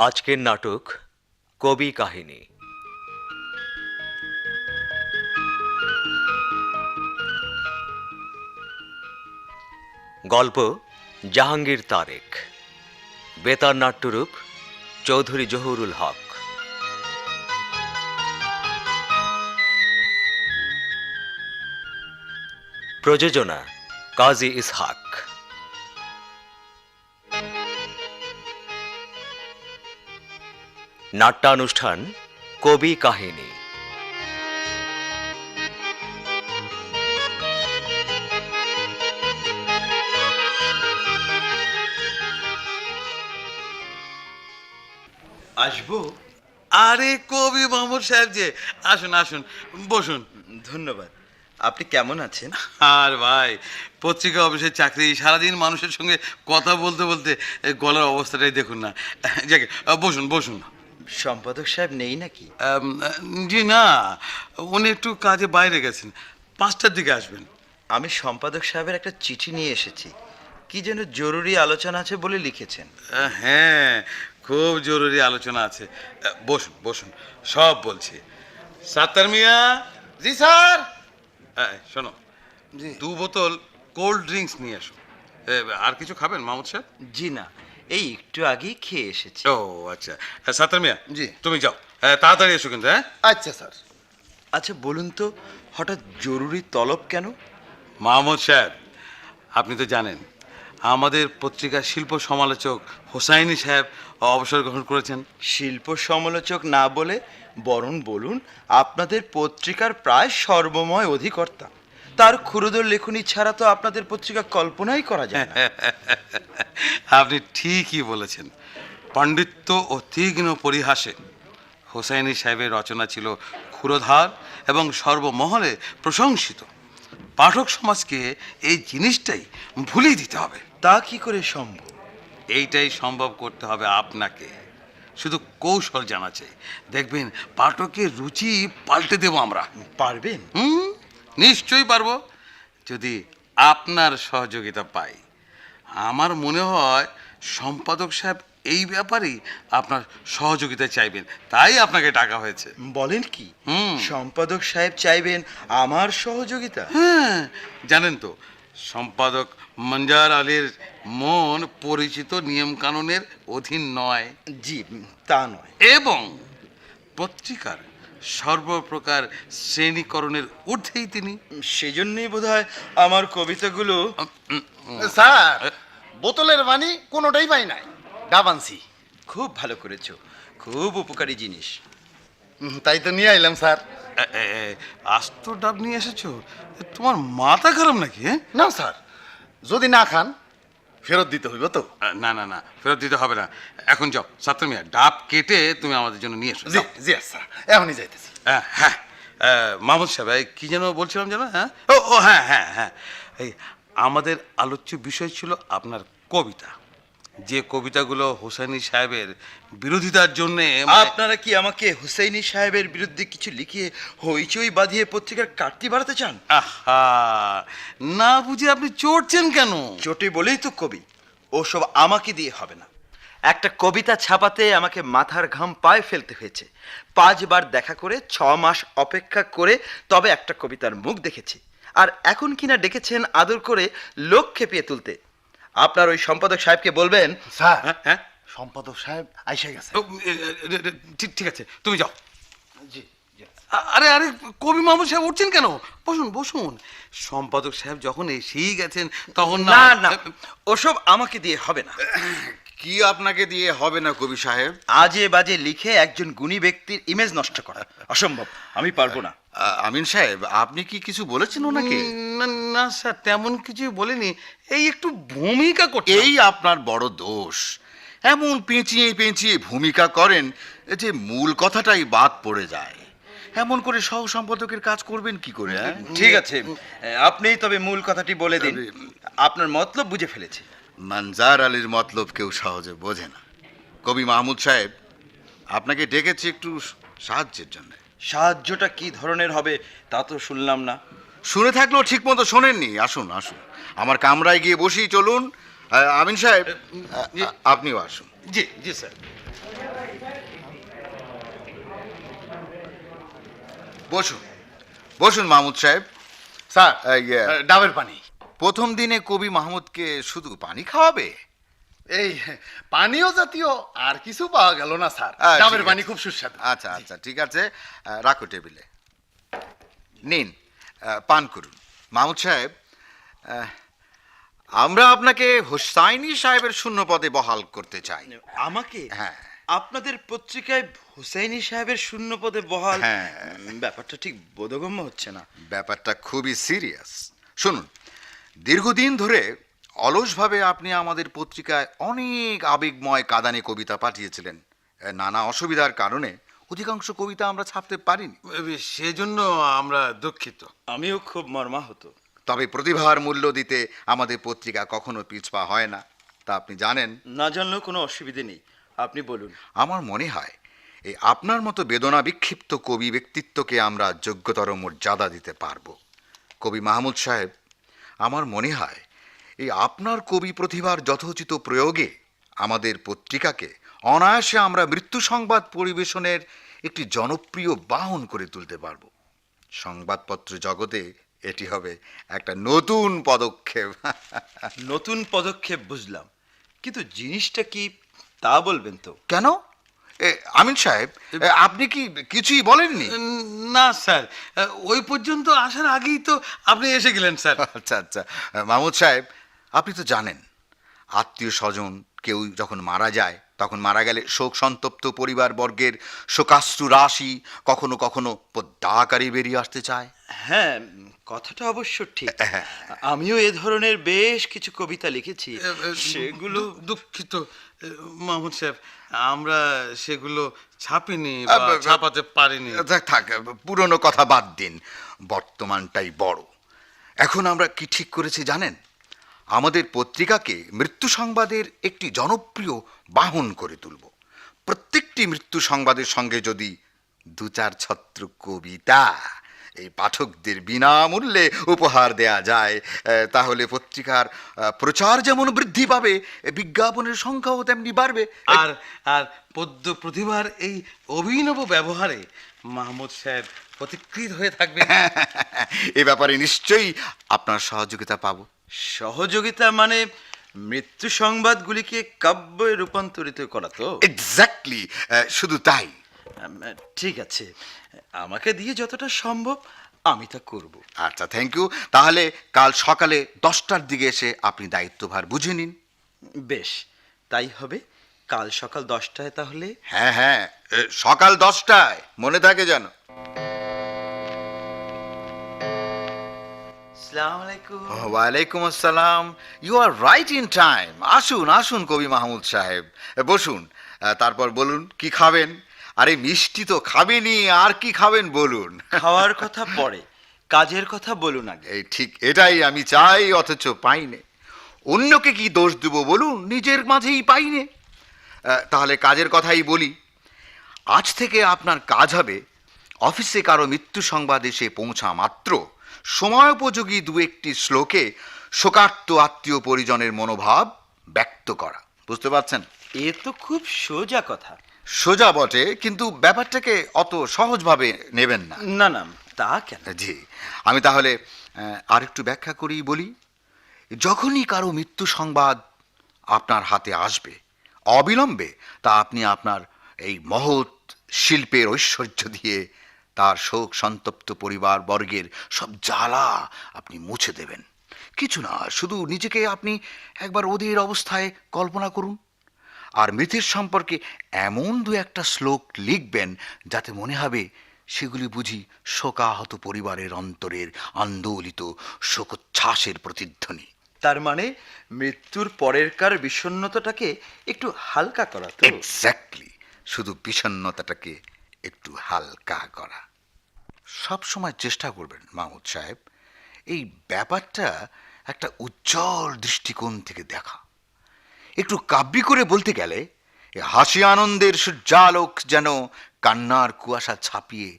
আজকের নাটক কবি কাহিনী। গল্প জাহাঙ্গীর তারেক। বেতার নাট্যরূপ চৌধুরী জহুরুল হক। প্রযোজনা কাজী ইসহাক। নাট্যানুষ্ঠান কবি কাহিনী। আসবো? আরে কবি মাহমুদ সাহেব যে, আসুন আসুন, বসুন। ধন্যবাদ। আপনি কেমন আছেন? আর ভাই, পত্রিকা অফিসের চাকরি, সারাদিন মানুষের সঙ্গে কথা বলতে বলতে গলার অবস্থাটাই দেখুন না। যাকে, বসুন বসুন। সম্পাদক সাহেব নেই নাকি? জি না, উনি একটু কাজে বাইরে গেছেন, 5টার দিকে আসবেন। আমি সম্পাদক সাহেবের একটা চিঠি নিয়ে এসেছি। কি যেন জরুরি আলোচনা আছে বলে লিখেছেন। হ্যাঁ, খুব জরুরি আলোচনা আছে। বসুন বসুন, সব বলছি। সাত্তার মিয়া। জি স্যার। শোনো, 2 বোতল কোল্ড ড্রিঙ্কস নিয়ে এসো। আর কিছু খাবেন মাহমুদ সাহেব? জি না, এই একটু আগেই খেয়ে এসেছি। ও আচ্ছা, সাত্তার মিয়া, জি। তুমি যাও, তাড়াতাড়ি এসো কিন্তু। হ্যাঁ আচ্ছা স্যার। আচ্ছা বলুন তো, হঠাৎ জরুরি তলব কেন? মাহমুদ সাহেব, আপনি তো জানেন আমাদের পত্রিকার শিল্প সমালোচক হোসাইনি সাহেব অবসর গ্রহণ করেছেন। শিল্প সমালোচক না বলে বরং বলুন আপনাদের পত্রিকার প্রায় সর্বময় অধিকর্তা। তার ক্ষুরোদর লেখনী ছাড়া তো আপনাদের পত্রিকা কল্পনাই করা যায় না। আপনি ঠিকই বলেছেন। পাণ্ডিত্য ও তীক্ষ্ণ পরিহাসে হোসাইনি সাহেবের রচনা ছিল ক্ষুরোধার এবং সর্বমহলে প্রশংসিত। পাঠক সমাজকে এই জিনিসটাই ভুলিয়ে দিতে হবে। তা কি করে সম্ভব? এইটাই সম্ভব করতে হবে আপনাকে। শুধু কৌশল জানা চাই, দেখবেন পাঠকের রুচি পাল্টে দেব আমরা। পারবেন? নিশ্চয়ই পারবো, যদি আপনার সহযোগিতা পাই। আমার মনে হয় সম্পাদক সাহেব এই ব্যাপারেই আপনার সহযোগিতা চাইবেন, তাই আপনাকে ডাকা হয়েছে। বলেন কি? সম্পাদক সাহেব চাইবেন আমার সহযোগিতা? হ্যাঁ, জানেন তো সম্পাদক মঞ্জার আলীর মন পরিচিত নিয়মকানুনের অধীন নয়। জি, তা নয়। এবং পত্রিকার সর্বপ্রকার শ্রেণীকরণের ঊর্ধ্বেই তিনি। সেজন্যই বোধহয় আমার কবিতাগুলো। স্যার, বোতলের পানি কোনোটাই পাই নাই, ডাব আনছি। খুব ভালো করেছো, খুব উপকারী জিনিস। তাই তো নিয়ে আইলাম স্যার। আস্ত ডাব নিয়ে এসেছো? তোমার মাথা খারাপ নাকি? না স্যার, যদি না খান ফেরত দিতে হইব তো। না না না, ফেরত দিতে হবে না। এখন যাও ছাত্র মিয়া, ডাব কেটে তুমি আমাদের জন্য নিয়ে এসো। জি জি স্যার, এখনই যাইতেছি। হ্যাঁ, মাহমুদ সাহেব, কি যেন বলছিলাম যেন? হ্যাঁ, ও হ্যাঁ হ্যাঁ হ্যাঁ, এই আমাদের আলোচ্য বিষয় ছিল আপনার কবিতা। যে কবিতাগুলো হোসেনি সাহেবের বিরোধিতার জন্যে। আপনারা কি আমাকে হুসাইনি সাহেবের বিরুদ্ধে কিছু লিখিয়ে হইচই বাঁধিয়ে পত্রিকার কাটতি বাড়াতে চান? আহা, না বুঝে আপনি চড়ছেন কেন? চটে বলেই তো কবি। ওসব আমাকে দিয়ে হবে না। একটা কবিতা ছাপাতে আমাকে মাথার ঘাম পায়ে ফেলতে হয়েছে। 5 বার দেখা করে 6 মাস অপেক্ষা করে তবে একটা কবিতার মুখ দেখেছি। আর এখন কিনা ডেকেছেন আদর করে লোক খেপিয়ে তুলতে। আপনার ওই সম্পাদক সাহেবকে বলবেন। স্যার, হ্যাঁ, সম্পাদক সাহেব আইসা গেছে। ঠিক আছে, তুমি যাও। জি জি। আরে আরে, কবি মাহমুদ সাহেব উঠছেন কেন? বসুন বসুন। সম্পাদক সাহেব যখন এসেই গেছেন তখন না না, ওসব আমাকে দিয়ে হবে না। কি আপনাকে দিয়ে হবে না কবি সাহেব? আজে বাজে লিখে একজন গুণী ব্যক্তির ইমেজ নষ্ট করা অসম্ভব। আমি পারবো না। আমিন সাহেব, আপনি কি কিছু বলেছেন ওনাকে? না না স্যার, তেমন কিছু বলিনি, এই একটু ভূমিকা করতে। এই আপনার বড় দোষ। এমন পেঁচিয়ে পেঁচিয়ে ভূমিকা করেন যে মূল কথাটাই বাদ পড়ে যায়। এমন করে সহ সম্পাদকের কাজ করবেন কি করে? ঠিক আছে, আপনিই তবে মূল কথাটি বলে দিন। আপনার মতলব বুঝে ফেলেছি। মঞ্জার আলীর মতলব কেউ সহজে বোঝে না। কবি মাহমুদ সাহেব, আপনাকে ডেকেছি একটু সাহায্যের জন্য। সাহায্যটা কি ধরনের হবে তা তো শুনলাম না। শুনে থাকলেও ঠিক মতো শোনেননি। আসুন আসুন, আমার কামরায় গিয়ে বসি। চলুন আমিন সাহেব, আপনিও আসুন। জি জি স্যার। বসুন বসুন মাহমুদ সাহেব। স্যার ইয়ে। ডাবের পানি। প্রথম দিনে কবি মাহমুদকে শুধু পানি খাওয়াবে? এই পানীয় জাতীয় আর কিছু পাওয়া গেল না স্যার। ঠিক ডাবের আছে। পানি খুব সুস্বাদু। আচ্ছা আচ্ছা, ঠিক আছে, রাখো টেবিলে। নিন, পান করুন। মাহমুদ সাহেব, আমরা আপনাকে হোসাইনি সাহেবের শূন্য পদে বহাল করতে চাই। আমাকে? হ্যাঁ। আপনাদের পত্রিকায় হুসাইনি সাহেবের শূন্য পদে বহাল? হ্যাঁ। ব্যাপারটা ঠিক বোধগম্য হচ্ছে না। ব্যাপারটা খুবই সিরিয়াস। শুনুন, দীর্ঘদিন ধরে অলসভাবে আপনি আমাদের পত্রিকায় অনেক আবেগময় কাঁদানে কবিতা পাঠিয়েছিলেন। নানা অসুবিধার কারণে অধিকাংশ কবিতা আমরা ছাপতে পারিনি। সেজন্য আমরা দুঃখিত। আমিও খুব মর্মাহত। তবে প্রতিভার মূল্য দিতে আমাদের পত্রিকা কখনো পিছপা হয় না, তা আপনি জানেন। না জানলেও কোনো অসুবিধে নেই, আপনি বলুন। আমার মনে হয় এই আপনার মতো বেদনা বিক্ষিপ্ত কবি ব্যক্তিত্বকে আমরা যোগ্যতর মর্যাদা দিতে পারবো। কবি মাহমুদ সাহেব, আমার মনে হয় এই আপনার কবি প্রতিভার যথোচিত প্রয়োগে আমাদের পত্রিকাকে অনায়াসে আমরা মৃত্যু সংবাদ পরিবেশনের একটি জনপ্রিয় বাহন করে তুলতে পারবো। সংবাদপত্র জগতে এটি হবে একটা নতুন পদক্ষেপ। নতুন পদক্ষেপ বুঝলাম, কিন্তু জিনিসটা কি তা বলবেন তো? কেন আমিন সাহেব, আপনি কি কিছুই বলেননি? না স্যার, ওই পর্যন্ত আসার আগেই তো আপনি এসে গেলেন স্যার। আচ্ছা আচ্ছা, মাহমুদ সাহেব, আপনি তো জানেন আত্মীয় স্বজন কেউ যখন মারা যায়, তখন মারা গেলে শোক সন্তপ্ত পরিবার বর্গের শোকাশ্রু রাশি কখনো কখনো পদ্মা আকারে বেরিয়ে আসতে চায়। হ্যাঁ, কথাটা অবশ্য ঠিক। আমিও এ ধরনের বেশ কিছু কবিতা লিখেছি, সেগুলো। দুঃখিত মাহমুদ সাহেব, আমরা সেগুলো ছাপিনি বা ছাপাতে পারিনি। থাক, পুরনো কথা বাদ দিন, বর্তমানটাই বড়। এখন আমরা কি ঠিক করেছি জানেন? আমাদের পত্রিকাকে মৃত্যু সংবাদের একটি জনপ্রিয় বাহন করে তুলব। প্রত্যেকটি মৃত্যু সংবাদের সঙ্গে যদি দু চার ছত্র কবিতা এই পাঠকদের বিনামূল্যে উপহার দেয়া যায়, তাহলে পত্রিকার প্রচার যেমন বৃদ্ধি পাবে, বিজ্ঞাপনের সংখ্যাও তেমনি বাড়বে। আর আর পদ্য প্রতিভার এই অভিনব ব্যবহারে মাহমুদ সাহেব প্রতিকৃত হয়ে থাকবে। এ ব্যাপারে নিশ্চয়ই আপনার সহযোগিতা পাবো। সহযোগিতা মানে মৃত্যু সংবাদগুলিকে কাব্যে রূপান্তরিত করা তো? এক্স্যাক্টলি, শুধু তাই। ঠিক আছে, আমাকে দিয়ে যতটা সম্ভব আমি তা করব। আচ্ছা, থ্যাংক ইউ। তাহলে কাল সকালে 10টার দিকে এসে আপনি দায়িত্বভার বুঝে নিন। বেশ, তাই হবে। কাল সকাল 10টায় তাহলে? হ্যাঁ হ্যাঁ, সকাল 10টায়, মনে থাকে যেন। আসসালামু আলাইকুম। ওয়ালাইকুম আসসালাম। You are right in time. আসুন আসুন কবি মাহমুদ সাহেব, বসুন। তারপর বলুন কি খাবেন? আরে মিষ্টি তো খাবেনই, আর কি খাবেন বলুন। খাওয়ার কথা পরে, কাজের কথা বলুন আগে। এই ঠিক এটাই আমি চাই, অথচ পাইনে। অন্যকে কি দোষ দেব বলুন, নিজের মাঝেই পাইনে। তাহলে কাজের কথাই বলি। আজ থেকে আপনার কাজ হবে অফিসে কারো মৃত্যু সংবাদ এসে পৌঁছা মাত্র সময়োপযোগী দু একটি শ্লোকে শোকার্ত আত্মীয় পরিজনের মনোভাব ব্যক্ত করা। বুঝতে পারছেন? এ তো খুব সোজা কথা। সোজা বটে, কিন্তু ব্যাপারটাকে অত সহজভাবে নেবেন না। না না, তা কেন? জি, আমি তাহলে আরেকটু ব্যাখ্যা করি বলি। যখনই কারো মৃত্যু সংবাদ আপনার হাতে আসবে, অবিলম্বে তা আপনি আপনার এই মহৎ শিল্পের ঐশ্বর্য দিয়ে তার শোক সন্তপ্ত পরিবার বর্গের সব জ্বালা আপনি মুছে দেবেন। কিছু না, শুধু নিজেকে আপনি একবার ওদের অবস্থায় কল্পনা করুন, আর মৃতের সম্পর্কে এমন দু একটা শ্লোক লিখবেন যাতে মনে হবে সেগুলি বুঝি শোকাহত পরিবারের অন্তরের আন্দোলিত শোকোচ্ছ্বাসের প্রতিধ্বনি। তার মানে মৃত্যুর পরেরকার বিষণ্ণতাটাকে একটু হালকা করা তো? এক্স্যাক্টলি, শুধু বিষণ্ণতাটাকে একটু হালকা করা। সব সময় চেষ্টা করবেন মাহমুদ সাহেব এই ব্যাপারটা একটা উজ্জ্বল দৃষ্টিকোণ থেকে দেখা। একটু কাব্যি করে বলতে গেলে হাসি আনন্দের সূর্যালোক যেন কান্নার কুয়াশা ছাপিয়ে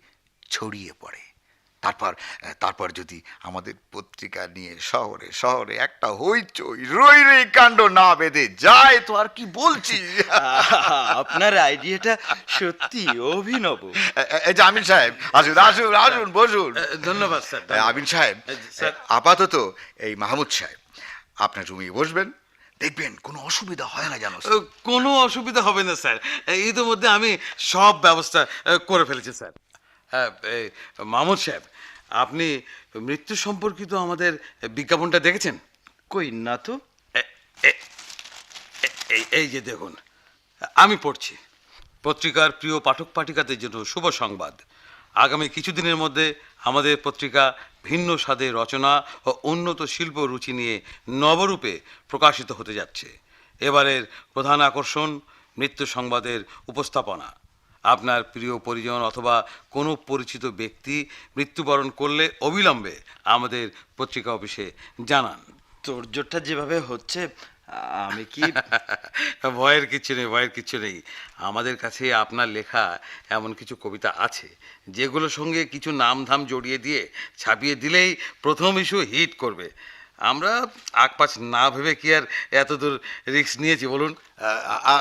ছড়িয়ে পড়ে। তারপর যদি আমাদের পত্রিকা নিয়ে শহরে শহরে একটা হইচই রই রই কাণ্ড না বেঁধে যায় তো আর কি বলছি। আপনার আইডিয়াটা সত্যি অভিনব। এই যে আমিন সাহেব, আসুন আসুন আসুন, বসুন। ধন্যবাদ স্যার। আমিন সাহেব, স্যার। আপাতত এই মাহমুদ সাহেব আপনার রুমে বসবেন, দেখবেন কোনো অসুবিধা হয় না জানো। কোনো অসুবিধা হবে না স্যার, ইতিমধ্যে আমি সব ব্যবস্থা করে ফেলেছি স্যার। হ্যাঁ, এই মাহমুদ সাহেব, আপনি মৃত্যু সম্পর্কিত আমাদের বিজ্ঞাপনটা দেখেছেন? কই না তো। এই যে দেখুন, আমি পড়ছি। পত্রিকার প্রিয় পাঠক পাঠিকাদের জন্য শুভ সংবাদ। আগামী কিছুদিনের মধ্যে আমাদের পত্রিকা ভিন্ন স্বাদের রচনা ও উন্নত শিল্প রুচি নিয়ে নবরূপে প্রকাশিত হতে যাচ্ছে। এবারের প্রধান আকর্ষণ মৃত্যু সংবাদের উপস্থাপনা। আপনার প্রিয় পরিজন অথবা কোনো পরিচিত ব্যক্তি মৃত্যুবরণ করলে অবিলম্বে আমাদের পত্রিকা অফিসে জানান। তোড়জোড়টা যেভাবে হচ্ছে, আমি কি ভয়ের কিচ্ছু নেই, ভয়ের কিচ্ছু নেই। আমাদের কাছে আপনার লেখা এমন কিছু কবিতা আছে যেগুলোর সঙ্গে কিছু নামধাম জড়িয়ে দিয়ে ছাপিয়ে দিলেই প্রথম ইস্যু হিট করবে। আমরা আকপাচ না ভেবে কি আর এত দূর রিস্ক নিয়েছি বলুন?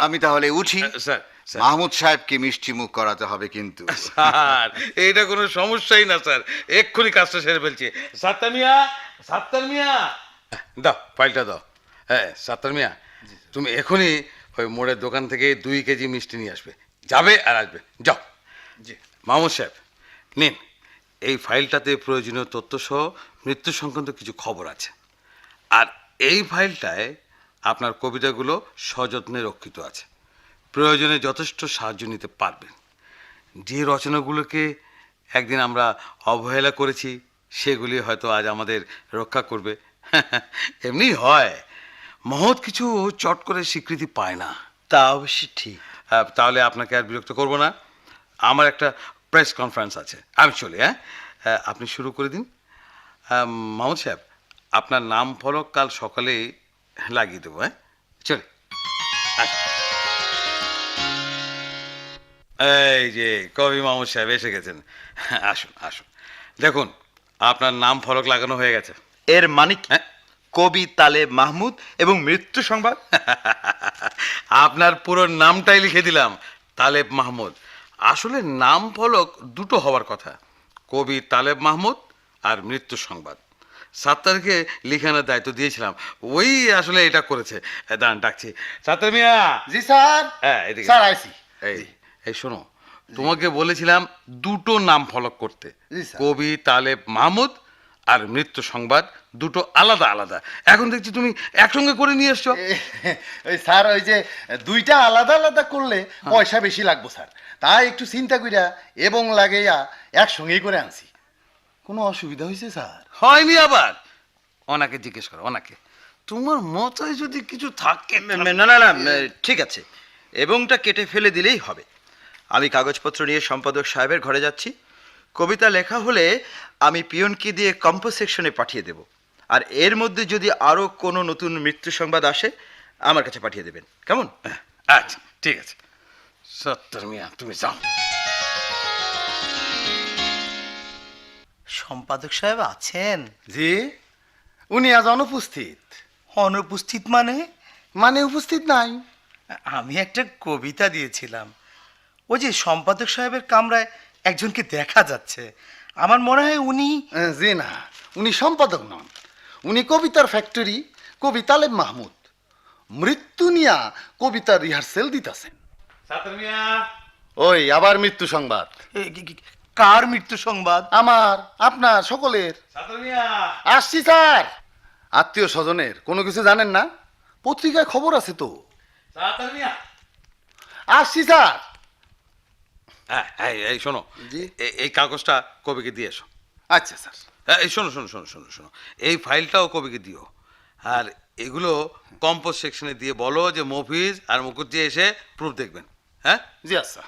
আমি তাহলে উঠি। Sir, sir. মাহমুদ সাহেবকে মিষ্টি মুখ করাতে হবে কিন্তু। স্যার, এইটা কোনো সমস্যাই না স্যার, এক্ষুনি কাজটা সেরে ফেলছি। সাত্তার মিয়া, সাত্তার মিয়া, দাও ফাইলটা দাও। হ্যাঁ সাত্তার মিয়া, তুমি এখনই ওই মোড়ের দোকান থেকে 2 কেজি মিষ্টি নিয়ে আসবে, যাবে আর আসবে, যাও। জি। মাহমুদ সাহেব নিন, এই ফাইলটাতে প্রয়োজনীয় তথ্যসহ মৃত্যু সংক্রান্ত কিছু খবর আছে। আর এই ফাইলটায় আপনার কবিতাগুলো সযত্নে রক্ষিত আছে, প্রয়োজনে যথেষ্ট সাহায্য নিতে পারবেন। যে রচনাগুলোকে একদিন আমরা অবহেলা করেছি সেগুলি হয়তো আজ আমাদের রক্ষা করবে। এমনি হয়, মহৎ কিছু চট করে স্বীকৃতি পায় না। তা অবশ্যই ঠিক। তাহলে আপনাকে আর বিরক্ত করব না, আমার একটা প্রেস কনফারেন্স আছে, আমি চলি। আপনি শুরু করে দিন। মাহমুদ সাহেব, আপনার নাম ফলক কাল সকালে লাগিয়ে দেবো। চলে এই যে কবি মাহমুদ সাহেব এসে গেছেন, আসুন আসুন। দেখুন, আপনার নাম ফলক লাগানো হয়ে গেছে। এর মানে কি? কবি তালেব মাহমুদ এবং মৃত্যু সংবাদ। আপনার পুরো নামটাই লিখে দিলাম, তালেব মাহমুদ। আসলে নাম ফলক দুটো হওয়ার কথা, কবি তালেব মাহমুদ আর মৃত্যু সংবাদ। সাত্তারকে লিখানোর দায়িত্ব দিয়েছিলাম, ওই আসলে এটা করেছে। দাঁড়ান, ডাকছি। সাত্তার মিয়া। জি স্যার। হ্যাঁ, এদিকে। স্যার আইসি। এই শোনো, তোমাকে বলেছিলাম দুটো নাম ফলক করতে, জি, স্যার। কবি তালেব মাহমুদ আর মৃত্যু সংবাদ, দুটো আলাদা আলাদা। এখন দেখছি তুমি একসঙ্গে করে নিয়ে এসছো। ওই স্যার, ওই যে দুইটা আলাদা আলাদা করলে পয়সা বেশি লাগবো স্যার, তাই একটু চিন্তা কইরা এবং লাগাইয়া একসঙ্গেই করে আনছি। কোনো অসুবিধা হয়েছে স্যার? হয়নি আবার? ওনাকে জিজ্ঞেস করো, ওনাকে। তোমার মাথায় যদি কিছু থাকে। না না না, ঠিক আছে, এবংটা কেটে ফেলে দিলেই হবে। আমি কাগজপত্র নিয়ে সম্পাদক সাহেবের ঘরে যাচ্ছি। কবিতা লেখা হলে আমি পিয়নকে দিয়ে কম্পোজ সেকশনে পাঠিয়ে দেব। আর এর মধ্যে যদি আরও কোনো নতুন মৃত্যু সংবাদ আসে আমার কাছে পাঠিয়ে দেবেন, কেমন? আচ্ছা, ঠিক আছে। সত্তর মিয়া, তুমি যাও। সম্পাদক সাহেব আছেন? জি, উনি আজ অনুপস্থিত। অনুপস্থিত মানে? মানে উপস্থিত নাই। আমি একটা কবিতা দিয়েছিলাম, ওই যে সম্পাদক সাহেবের কামরায় একজনকে দেখা যাচ্ছে, আমার মনে হয় উনি। জি না, উনি সম্পাদক নন, উনি কবিতার ফ্যাক্টরি কবি তালেব মাহমুদ। মৃত্যু নিয়া কবিতার রিহার্সেল দিতেছেন। সত্তর মিয়া। ওই আবার মৃত্যু সংবাদ? কার মৃত্যু সংবাদ? আমার, আপনার, সকলের। সত্তর মিয়া। আসছি স্যার। আত্মীয় স্বজনের কোনো কিছু জানেন না? পত্রিকায় খবর আছে তো। সত্তর মিয়া। আসছি স্যার। হ্যাঁ, এই শোনো, জি। এই কাগজটা কবিকে দিয়ে এসো। আচ্ছা স্যার। এই শোনো শোনো শোনো শোনো শোনো, এই ফাইলটাও কবিকে দিও। আর এগুলো কম্পোজ সেকশনে দিয়ে বলো যে মফিজ আর মুকুজ্জি এসে প্রুফ দেখবেন। হ্যাঁ, জি আচ্ছা।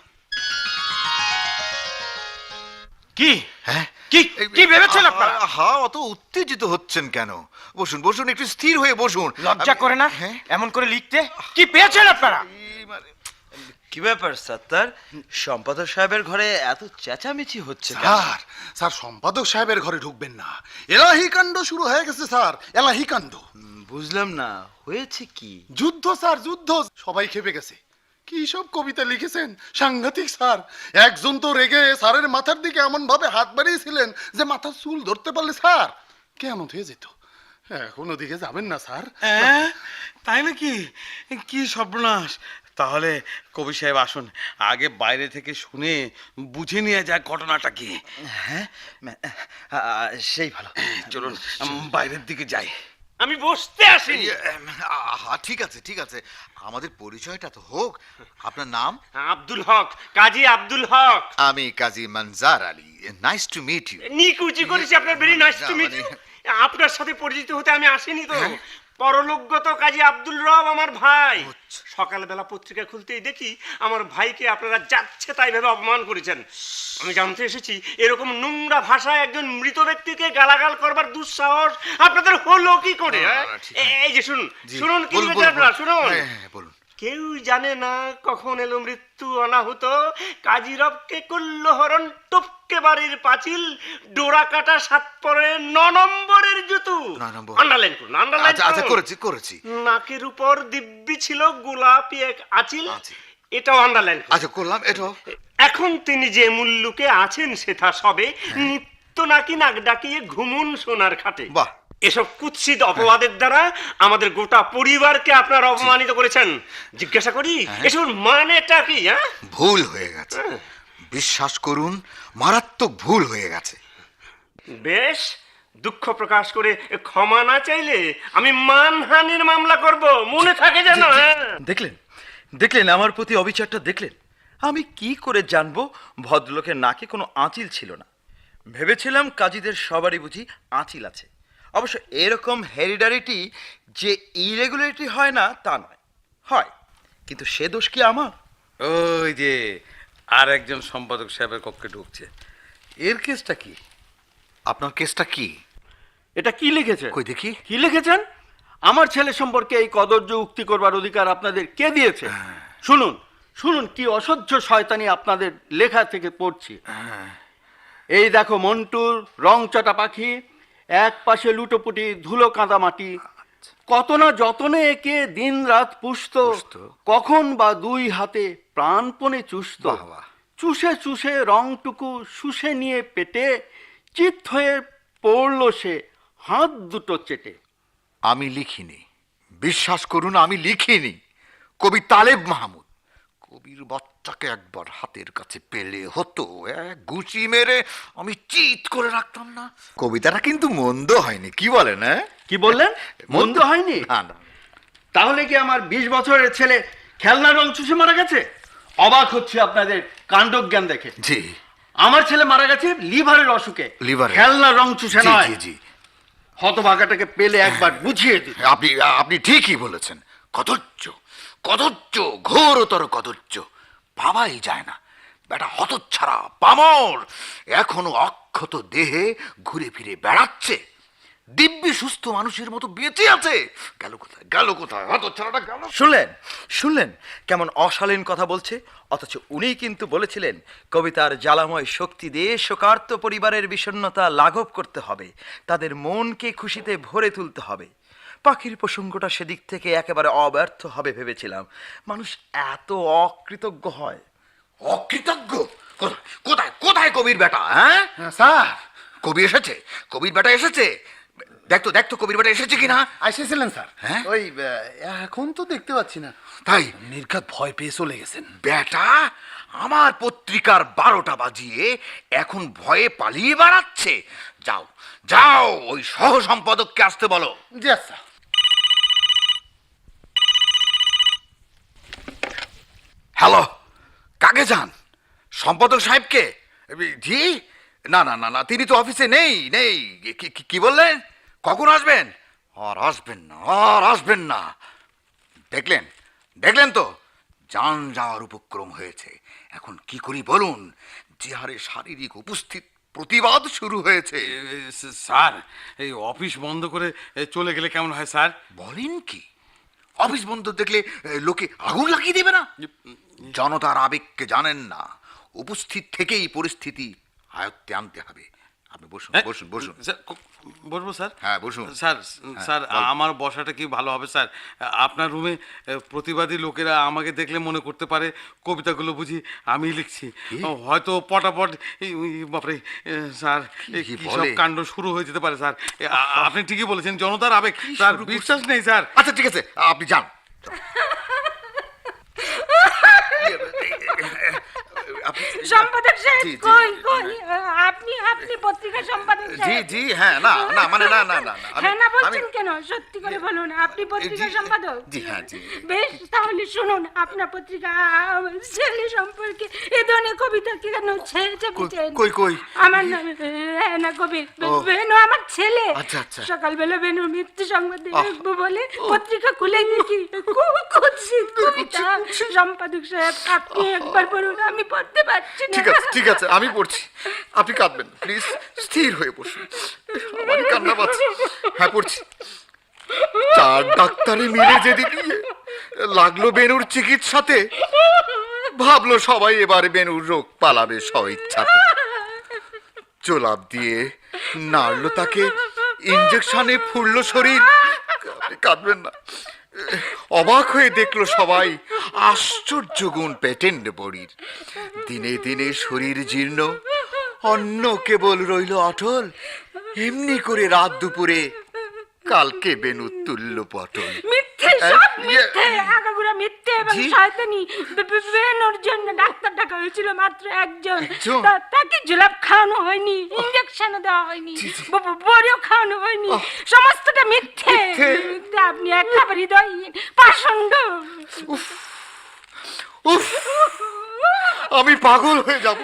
কি হ্যাঁ, কি ভেবেছেন আপনারা? হ্যাঁ, অত উত্তেজিত হচ্ছেন কেন? বসুন বসুন, একটু স্থির হয়ে বসুন। লজ্জা করে না হ্যাঁ, এমন করে লিখতে? কি পেয়েছেন আপনারা? কি ব্যাপার সত্তার, সম্পাদক সাহেবের ঘরে এত চেঁচামেচি হচ্ছে কেন? স্যার স্যার সম্পাদক সাহেবের ঘরে ঢুকবেন না, এলাহি কাণ্ড শুরু হয়ে গেছে স্যার, এলাহি কাণ্ড। বুঝলাম না, হয়েছে কি? যুদ্ধ স্যার, যুদ্ধ। সবাই খেপে গেছে। কি সব কবিতা লিখেছেন, সাংঘাতিক স্যার। একজন তো রেগে স্যারের মাথার দিকে এমন ভাবে হাত বাড়িয়েছিলেন যে মাথার চুল ধরতে পারলে স্যার কেমন হয়ে যেত। এখন ওদিকে যাবেন না স্যার। হ্যাঁ, তাই নাকি? কি সর্বনাশ! তাহলে কবি সাহেব আসুন, আগে বাইরে থেকে শুনে বুঝে নিয়ে যাক ঘটনাটা কি। হ্যাঁ, সেই ভালো। চলুন বাইরের দিকে যাই। আমি বসতে আসিনি। ঠিক আছে ঠিক আছে, আমাদের পরিচয়টা তো হোক। আপনার নাম? আব্দুল হক, কাজী আব্দুল হক। আমি Kazi Monjar Ali. Nice to meet you. নিকুচি করেছি আপনার, very nice to meet you. আপনার সাথে পরিচিত হতে আমি আসিনি তো। পরলোকগত কাজী আব্দুল রব আমার ভাই। সকালবেলা পত্রিকা খুলতেই দেখি আমার ভাইকে আপনারা যাচ্ছে তাই ভেবে অপমান করেছেন। আমি জানতে এসেছি এরকম নোংরা ভাষায় একজন মৃত ব্যক্তিকে গালাগাল করবার দুঃসাহস আপনাদের হলো কি করে? হ্যাঁ? এই যে শুনুন শুনুন, কি লিখেছেন আপনারা শুনুন। বলুন। কেউ জানে না কখন এলো মৃত্যু অনাহুত, কাজী রবকে করল হরণ, টপকে বাড়ির পাঁচিল, ডোরা কাটা 7 পরে 9 নম্বরের জুতো। 9 নম্বর। আন্ডারলাইন করুন, আন্ডারলাইন আচ্ছা আচ্ছা, করেছি করেছি। নাকের উপর দিব্যি ছিল গোলাপি এক আঁচিল, আঁচিল। এটাও আন্ডারলাইন করুন। আচ্ছা করলাম এটাও। এখন তিনি যে মুল্লুকে আছেন সেথা সবে, নিত্য নাকি নাক ডাকিয়ে ঘুমুন সোনার খাটে। বাহ। এসব কুৎসিত অপবাদের দ্বারা আমাদের গোটা পরিবারকে আপনারা অপমানিত করেছেন। জিজ্ঞাসা করি এসব মানেটা কি? হ্যাঁ, ভুল হয়ে গেছে, বিশ্বাস করুন, মারাত্মক ভুল হয়ে গেছে। বেশ, দুঃখ প্রকাশ করে ক্ষমা না চাইলে আমি মানহানির মামলা করব, মনে থাকে যেন। হ্যাঁ, দেখলেন দেখলেন আমার প্রতি অবিচারটা দেখলেন? আমি কি করে জানবো ভদ্রলোকের নাকে কোনো আঁচিল ছিল না? ভেবেছিলাম কাজীদের সবারই বুঝি আঁচিল আছে। অবশ্য এরকম হেরিডারিটি যে ইরেগুলারিটি হয় না তা নয়, হয়, কিন্তু সে দোষ কি আমার? ওই যে আর একজন সম্পাদক সাহেবের কক্ষে ঢুকছে। এর কেসটা কি? আপনার কেসটা কি? এটা কি লিখেছে? কই দেখি। কি লিখেছেন? আমার ছেলে সম্পর্কে এই কদর্য উক্তি করবার অধিকার আপনাদের কে দিয়েছে? শুনুন শুনুন, কি অসহ্য শয়তানি আপনাদের লেখা থেকে পড়ছি। এই দেখো মন্টুর রংচটা পাখি, এক পাশে লুটোপুটি ধুলো কাঁদা মাটি, কত না যতনে একে দিন রাত পুষত, কখন বা 2 হাতে প্রাণপণে চুষত, বাহ, বাহ। চুষে চুষে রংটুকু শুষে নিয়ে পেটে, চিত হয়ে পড়ল সে হাত দুটো চেটে। আমি লিখিনি, বিশ্বাস করুন আমি লিখিনি। কবি তালেব মাহমুদ। কবির বাচ্চাকে একবার হাতের কাছে পেলে হতো, এক গুচি মেরে আমি চিৎ করে রাখতাম না। কবিতাটা কিন্তু মন্দ হয়নি, কি বলেন? হ্যাঁ, কি বললেন? মন্দ হয়নি? না না। তাহলে কি আমার 20 বছরের ছেলে খেলনা রং চুষে মারা গেছে? অবাক হচ্ছে আপনাদের কাণ্ডজ্ঞান দেখে। জি আমার ছেলে মারা গেছে লিভারের অসুখে, লিভারে। খেলনা রং চুষে জি নয়। জি জি, হতভাগাটাকে পেলে একবার বুঝিয়ে দিন। আপনি আপনি ঠিকই বলেছেন। কদর্য কদর্য, ঘোরতর কদর্য, ভাবাই যায় না। বেটা হতচ্ছাড়া পামর এখনো অক্ষত দেহে ঘুরে ফিরে বেড়াচ্ছে, দিব্যি সুস্থ মানুষের মতো বেঁচে আছে। গেল কোথায়, গেল কোথায় হতচ্ছাড়াটা? গেল। শুনলেন শুনলেন কেমন অশালীন কথা বলছে? অথচ উনিই কিন্তু বলেছিলেন কবিতার জ্বালাময় শক্তি দিয়ে শোকার্ত পরিবারের বিষণ্ণতা লাঘব করতে হবে, তাদের মনকে খুশিতে ভরে তুলতে হবে। পাখির প্রসঙ্গটা সেদিক থেকে একেবারে অব্যর্থ হবে ভেবেছিলাম। মানুষ এত অকৃতজ্ঞ হয়। অকৃতজ্ঞ? কোথায় কোথায় কোথায় কবির বেটা? হ্যাঁ স্যার কবি এসেছে, কবির বেটা এসেছে। দেখতো দেখতো কবির বেটা এসেছে কিনা। এসেছিলেন স্যার। হ্যাঁ? ওই এখন তো দেখতে পাচ্ছি না। তাই নির্ঘাত ভয় পেয়ে চলে গেছেন। বেটা আমার পত্রিকার 12টা বাজিয়ে এখন ভয়ে পালিয়ে বেড়াচ্ছে। যাও যাও, ওই সহ সম্পাদককে আসতে বলো। জি আচ্ছা। হ্যালো, কাকে যান? সম্পাদক সাহেবকে? জি, না না না না, তিনি তো অফিসে নেই নেই। কি বললেন? কখন আসবেন? আর আসবেন না, আর আসবেন না। দেখলেন দেখলেন তো, যান যাওয়ার উপক্রম হয়েছে। এখন কি করি বলুন? যে হারে শারীরিক উপস্থিত প্রতিবাদ শুরু হয়েছে। স্যার, এই অফিস বন্ধ করে চলে গেলে কেমন হয় স্যার? বলেন কি? অফিস বন্ধ দেখলে লোকে আগুন লাগিয়ে দেবে না? জনতার আবেগকে জানেন না, উপস্থিত থেকেই পরিস্থিতি আয়ত্তে আনতে হবে। আপনি বসুন বসুন বসুন। স্যার, বসবো স্যার? হ্যাঁ, বসুন। স্যার, স্যার আমার বসাটা কি ভালো হবে স্যার? আপনার রুমে প্রতিবাদী লোকেরা আমাকে দেখলে মনে করতে পারে কবিতাগুলো বুঝি আমি লিখছি। হয়তো পটাপট বাপরে স্যার কি কি সব বলে? কাণ্ড শুরু হয়ে যেতে পারে স্যার। আপনি ঠিকই বলেছেন, জনতার আবেগ স্যার, বিশ্বাস নেই স্যার। আচ্ছা ঠিক আছে, আপনি যান। সম্পাদক সাহেব, জি, জি। কই কই আপনি আপনি পত্রিকা সম্পাদক জি সাহেব? জি, হ্যাঁ, না না মানে না না না না, হ্যাঁ না আমি বলছেন কেন? সত্যি করে বলুন, আপনি পত্রিকা জি, সম্পাদক? জি, হ্যাঁ, জি। বেশ, তাহলে শুনুন, আপনার পত্রিকা ছেলে সম্পর্কে এ ধরনের কবিতা কেন ছেপেছেন? কই, কই? আমার নাম না কবি বেনু, আমার ছেলে। আচ্ছা, আচ্ছা। সকালবেলা বেনুর মৃত্যু সংবাদ দেখবো বলে পত্রিকা খুলে দেখি কুৎসিত কবিতা। সম্পাদক সাহেব, আপনি একবার বলুন, আমি পড়তে পারছি না। ঠিক আছে ঠিক আছে, আমি পড়ছি, আপনি কাঁদবেন প্লিজ, স্থির হয়ে বসুন। আমার কান্না পাচ্ছে। হ্যাঁ, পড়ছি। 4 ডাক্তারে মিলে যেদিন লাগলো বেনুর চিকিৎসাতে, ভাবলো সবাই এবার বেনুর রোগ পালাবে স্বইচ্ছাতে। জোলাপ দিয়ে নাড়লো তাকে, ইঞ্জেকশনে ফুললো শরীর। আপনি কাঁদবেন না। অবাক হয়ে দেখলো সবাই আশ্চর্য গুণ পেটেন্ট বড়ির। দিনে দিনে শরীর জীর্ণ, অন্ন কেবল রইল অটল। এমনি করে রাত দুপুরে কালকে বেনু তুল্য পটল। মিথ্যে, সব মিথ্যে, আগাগোড়া মিথ্যে এবং জি। শয়তানি। বেনুর জন্য ডাক্তার ডাকা হয়েছিল মাত্র একজন। একজন? তাকে জুলাপ খাওয়ানো হয়নি, ইঞ্জেকশনও দেওয়া হয়নি, বড়িও খাওয়ানো হয়নি। সমস্তটা মিথ্যে। মিথ্যে। আপনি একেবারে হৃদয়হীন, পাষণ্ড। উফ, আমি পাগল হয়ে যাব,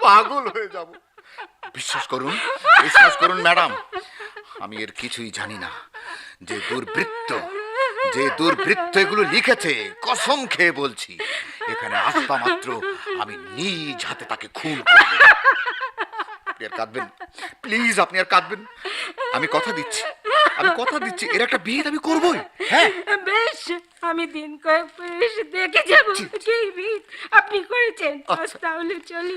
পাগল হয়ে যাব। বিশ্বাস করুন, বিশ্বাস করুন ম্যাডাম, আমি এর কিছুই জানি না। যে দুর্বৃত্ত এগুলো লিখেছে, কসম খেয়ে বলছি, এখানে আসবা মাত্র আমি নিজ হাতে তাকে খুন করব। আপনি আর কাঁদবেন প্লিজ, আপনি আর কাঁদবেন। আমি কথা দিচ্ছি, আমি কথা দিচ্ছি, এর একটা বিয়ে আমি করবই। হ্যাঁ, বেশ, আমি দিন কয়েক পরে এসে দেখে যাব কি বিধ আপনি করেছেন। আচ্ছা। তাহলে চলি।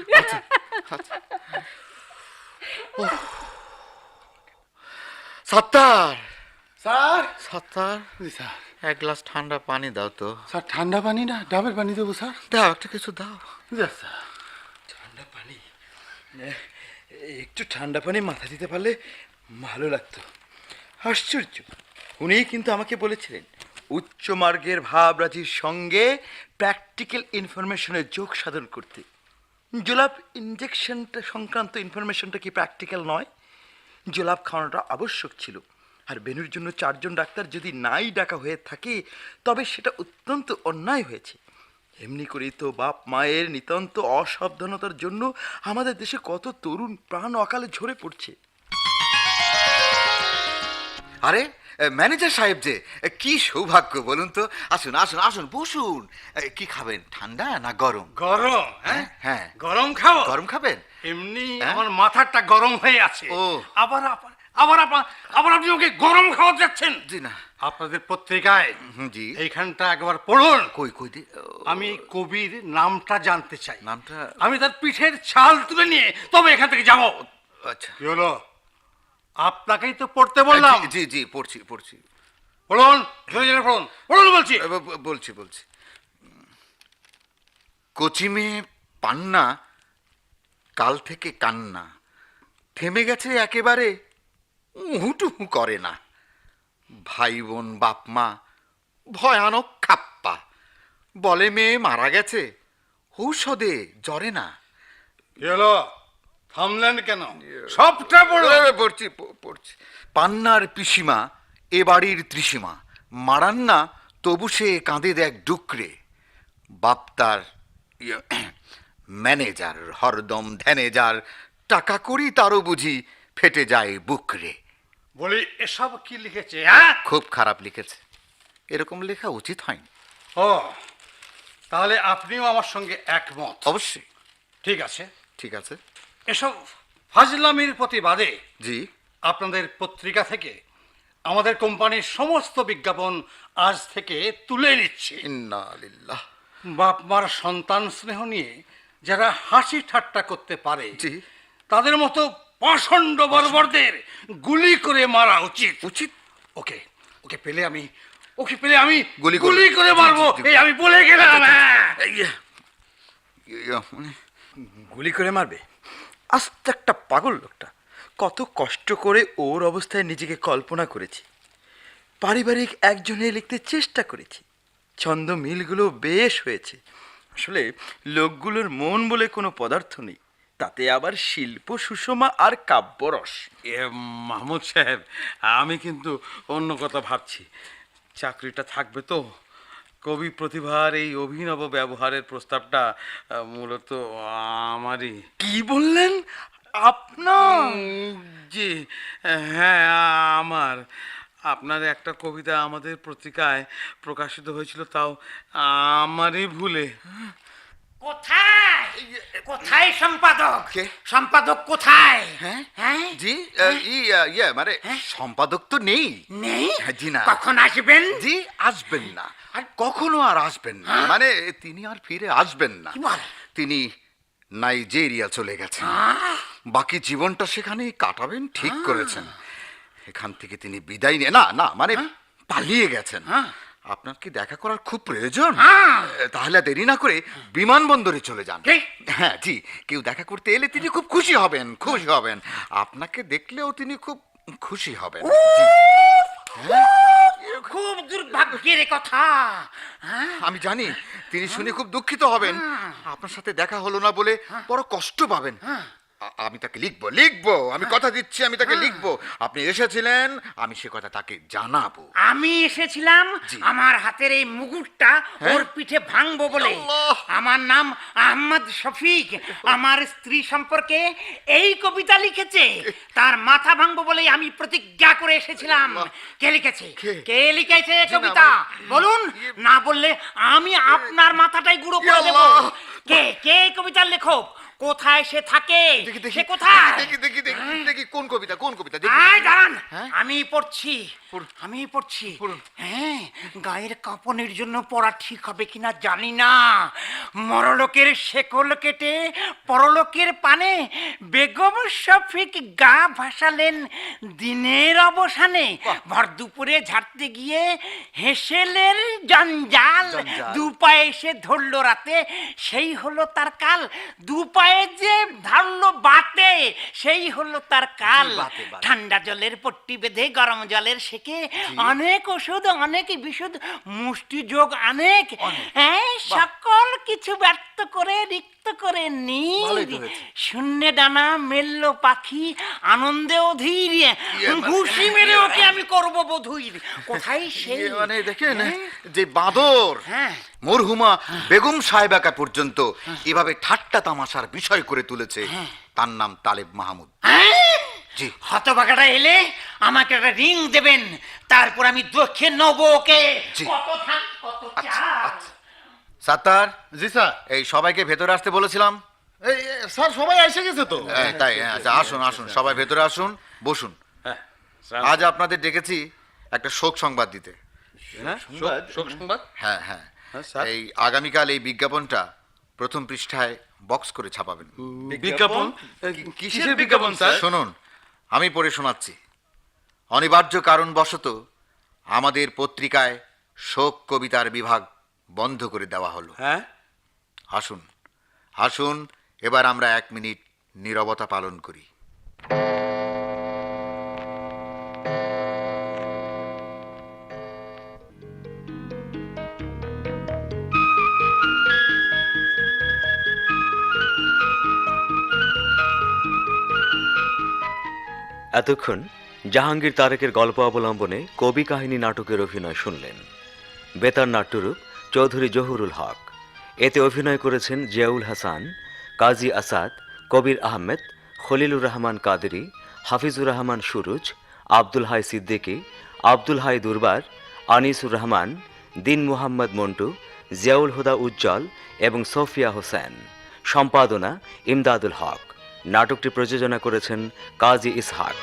সত্তার স্যার। সত্তার, জি স্যার। 1 গ্লাস ঠান্ডা পানি দাও তো। স্যার, ঠান্ডা পানি না ডাবের পানি দেবো স্যার? দাও, একটা কিছু দাও। জি স্যার। ঠান্ডা পানি, একটু ঠান্ডা পানি মাথা দিতে পারলে ভালো লাগতো। আশ্চর্য, উনিই কিন্তু আমাকে বলেছিলেন উচ্চ মার্গের ভাবরাজির সঙ্গে প্র্যাকটিক্যাল ইনফরমেশনের যোগ সাধন করতে। জোলাপ ইঞ্জেকশনটা সংক্রান্ত ইনফরমেশনটা কি প্র্যাকটিক্যাল নয়? জোলাপ খাওয়ানোটা আবশ্যক ছিল। আর বেনুর জন্য 4 জন ডাক্তার যদি নাই ডাকা হয়ে থাকে, তবে সেটা অত্যন্ত অন্যায় হয়েছে। এমনি করেই তো বাপ মায়ের নিতান্ত অসাবধানতার জন্য আমাদের দেশে কত তরুণ প্রাণ অকালে ঝরে পড়ছে। আরে ম্যানেজার সাহেব যে, কি সৌভাগ্য বলুন তো। আসুন আসুন আসুন, বসুন। কি খাবেন, ঠান্ডা না গরম? গরম? হ্যাঁ, হ্যাঁ, গরম খাবো? গরম খাবেন? এমনি হ্যাঁ? আমার মাথাটা গরম হয়ে আছে। ও। আবার আবার আবার আবার আপনি ওকে গরম খাওয়াতে যাচ্ছেন? জি না। আপনাদের পত্রিকায় জি। এইখানটা একবার পড়ুন। কই কই আমি কবির নামটা জানতে চাই। নামটা? আমি তার পিঠের ছাল তুলে নিয়ে তবে এখান থেকে যাব। আচ্ছা, কি হলো? আপনাকেই তো পড়তে বললাম। জি জি, পড়ছি পড়ছি। পড়ুন, জোরে জোরে পড়ুন, পড়ুন বলছি। বলছি বলছি। কচি মেয়ে পান্না, কাল থেকে কান্না, থেমে গেছে একেবারে, হুটুহু করে না। ভাই বোন বাপ মা ভয়ানক খাপ্পা, বলে মেয়ে মারা গেছে, ঔষধে জ্বরে না। কি হলো? থামলেন কেন? সবটা পড়ুন। পড়ছি পড়ছি। পান্নার পিসিমা এ বাড়ির ত্রিসীমা, মারান না তবু সে কাঁদে দেখ ডুকরে। বাপ তার ম্যানেজার, হরদম ধ্যানে যার, টাকা করি তারও বুঝি ফেটে যায় বুকরে। বলি, এসব কি লিখেছে? হ্যাঁ, খুব খারাপ লিখেছে, এরকম লেখা উচিত হয়নি। ও, তাহলে আপনিও আমার সঙ্গে একমত? অবশ্যই। ঠিক আছে, ঠিক আছে। এসব ফাজলামির প্রতিবাদে জি। আপনাদের পত্রিকা থেকে আমাদের কোম্পানির সমস্ত বিজ্ঞাপন আজ থেকে তুলে নিচ্ছি। ইন্না লিল্লাহ। বাপ মার সন্তান স্নেহ নিয়ে যারা হাসি ঠাট্টা করতে পারে জি। তাদের মতো পাষণ্ড বর্বরদের গুলি করে মারা উচিত। উচিত। ওকে ওকে পেলে আমি গুলি করবে। গুলি করে মারবো। জি, জি, জি। এই আমি বলে গেলাম। হ্যাঁ। মানে গুলি করে মারবে? আস্তে একটা পাগল লোকটা। কত কষ্ট করে ওর অবস্থায় নিজেকে কল্পনা করেছি, পারিবারিক একজনে লিখতে চেষ্টা করেছি, ছন্দ মিলগুলো বেশ হয়েছে। আসলে লোকগুলোর মন বলে কোনো পদার্থ নেই, তাতে আবার শিল্প সুষমা আর কাব্যরস। মাহমুদ সাহেব, আমি কিন্তু অন্য কথা ভাবছি। চাকরিটা থাকবে তো? কবি প্রতিভার এই অভিনব ব্যবহারের প্রস্তাবটা মূলত আমারই। কি বললেন? আপনার? জি, হ্যাঁ, আমার। আপনার একটা কবিতা আমাদের পত্রিকায় প্রকাশিত হয়েছিল, তাও আমারই ভুলে। কোথায় কোথায় সম্পাদক? কে? সম্পাদক কোথায়? হ্যাঁ হ্যাঁ জি, মানে সম্পাদক তো নেই। নেই? জি না। কখন আসবেন? জি, আসবেন না, আর কখনো আর আসবেন না। মানে তিনি আর ফিরে আসবেন না। কি বল? তিনি নাইজেরিয়া চলে গেছেন, বাকি জীবনটা সেখানেই কাটাবেন ঠিক করেছেন। এখান থেকে তিনি বিদায় নিয়ে না মানে পালিয়ে গেছেন। আপনার কি দেখা করার খুব প্রয়োজন? তাহলে দেরি না করে বিমানবন্দরে চলে যান। কি? হ্যাঁ জি, কেউ দেখা করতে এলে তিনি খুব খুশি হবেন, খুশি হবেন। আপনাকে দেখলেও তিনি খুব খুশি হবেন। জি। হ্যাঁ? খুব দুর্ভাগ্যের কথা। হ্যাঁ? আমি জানি তিনি শুনে খুব দুঃখিত হবেন। আপনার সাথে দেখা হলো না বলে বড় কষ্ট পাবেন। আমি তাকে লিখবো, আমি কথা দিচ্ছি, আমি তাকে লিখবো। আপনি এসেছিলেন, আমি সে কথা তাকে জানাবো। আমি এসেছিলাম জি। আমার হাতের এই মুকুটটা ওর পিঠে ভাঙবো বলে। আল্লাহ! আমার নাম আহমদ শফিক। আমার স্ত্রী সম্পর্কে এই কবিতা লিখেছে, তার মাথা ভাঙবো বলে আমি প্রতিজ্ঞা করে এসেছিলাম। কে লিখেছে? কে লিখেছে কবিতা? বলুন, না বললে আমি আপনার মাথাটাই গুঁড়ো করে দেবো। আল্লাহ! কে কে এই কবিতার লেখক? কোথায় সে থাকে? দেখি দেখি সে কোথায়? দেখি কোন কবিতা দেখি। আয় দাঁড়ান, হ্যাঁ? আমি পড়ছি। হ্যাঁ, গায়ের কাঁপনের জন্য পড়া ঠিক হবে কিনা জানি না। মরলোকের শেকল কেটে পরলোকের পানে বেগম শফিক গা ভাসালেন দিনের অবসানে। ভর দুপুরে ঝাড়তে গিয়ে হেসেলের জঞ্জাল, দু পায়ে এসে ধরলো রাতে, সেই হলো তার কাল। দু পায়ে যে ধারলো বাতে, সেই হলো তার কাল। ঠান্ডা জলের পট্টি বেঁধে গরম জলের সেকে অনেক ওষুধ, অনেক বিশুদ্ধ মুষ্টি যোগ অনেক। হ্যাঁ, সকল কিছু ব্যর্থ করে রিক্ত করে নীল শূন্যে ডানা মেলল পাখি আনন্দে অধীর। ঘুষি মেরে ওকে আমি করবো বধূর। কোথায় সেই? মানে দেখেন যে বাঁদর মরহুমা বেগম সাহেবাকা পর্যন্ত এভাবে ঠাট্টা তামাশার বিষয় করে তুলেছে, তার নাম তালেব মাহমুদ। জি। হতভাগাটা এলে আমাকে একটা রিং দেবেন, তারপর আমি দেখে নেবো ওকে। জি। কত ধান, কত চাল। সাত্তার, জি স্যার। এই সবাইকে ভেতরে আসতে বলেছিলাম। এই স্যার সবাই এসে গেছে তো। তাই আচ্ছা, আসুন সবাই ভেতরে আসুন, বসুন। হ্যাঁ, আজ আপনাদের ডেকেছি একটা শোক সংবাদ দিতে। শোক সংবাদ? হ্যাঁ, স্যার। এই আগামীকাল এই বিজ্ঞাপনটা প্রথম পৃষ্ঠায় বক্স করে ছাপাবেন। বিজ্ঞাপন? কিসের বিজ্ঞাপন স্যার? শুনুন, আমি পড়ে শোনাচ্ছি। অনিবার্য কারণবশত আমাদের পত্রিকায় শোক কবিতার বিভাগ বন্ধ করে দেওয়া হলো। হ্যাঁ, আসুন এবার আমরা 1 মিনিট নীরবতা পালন করি। এতক্ষণ জাহাঙ্গীর তারেকের গল্প অবলম্বনে কবি কাহিনী নাটকের অভিনয় শুনলেন। বেতার নাট্যরূপ চৌধুরী জহুরুল হক। এতে অভিনয় করেছেন জিয়াউল হাসান, কাজী আসাদ, কবির আহমেদ, খলিলুর রহমান কাদেরী, হাফিজুর রহমান সুরুজ, আব্দুল হাই সিদ্দিকী, আব্দুল হাই দুরবার, আনিসুর রহমান, দিন মুহাম্মদ মন্টু, জিয়াউল হুদা উজ্জ্বল এবং সোফিয়া হোসেন। সম্পাদনা ইমদাদুল হক। নাটকটি প্রযোজনা করেছেন কাজী ইসহাক।